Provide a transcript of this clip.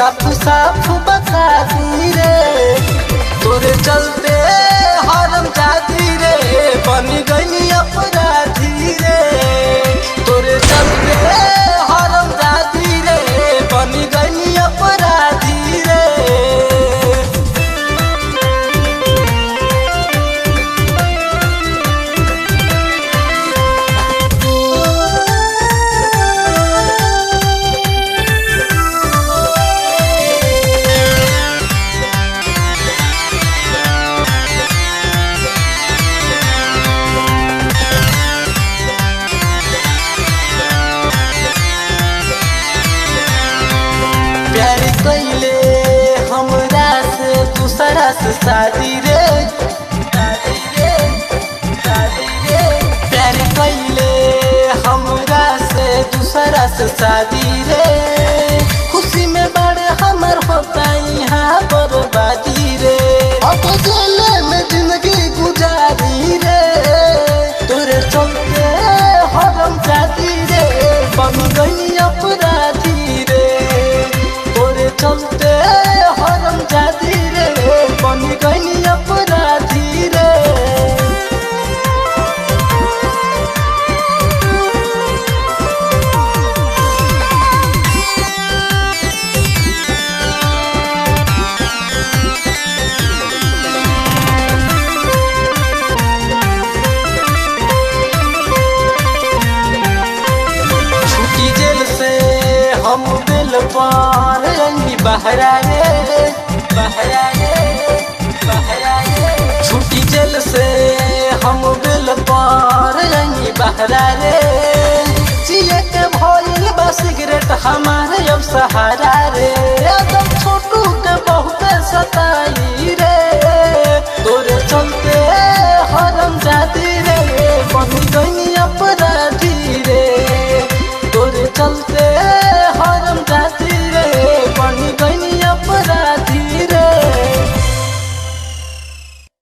साफ साफ बता दी रे, तोरे चलते हरम जाती रे, बन गई अपराधी रे, तोरे चलते हरम जाती रे, बन गई अपराधी रे। प्यार कैले हमरा से दूसरा से शादी रे, शादी रे, शादी रे। प्यार कैले हमरा से दूसरा से शादी रे, खुशी में बड़े हमर होता यहाँ बर्बादी रे। अब जेल में जिंदगी गुजारी रे, तोरे चलते हरम जाती रे, बन गई अपराधी रे, तोरे चलते हरम जाती रे, बन गई अपराधी रे। छुट्टी जेल से हम दिल पार रंगी बहरा रे, बहरा रे, बहरा रे। छुट्टी जेल से हम दिल पार रंगी बहरा रे, जिए के भइल बा सिगरेट हमारे अब सहारा रे। एकदम छोटू के बहुत सताई रे, तोरे चलते हरम जाती रे, बन गई अपराधी रे, तोरे चलते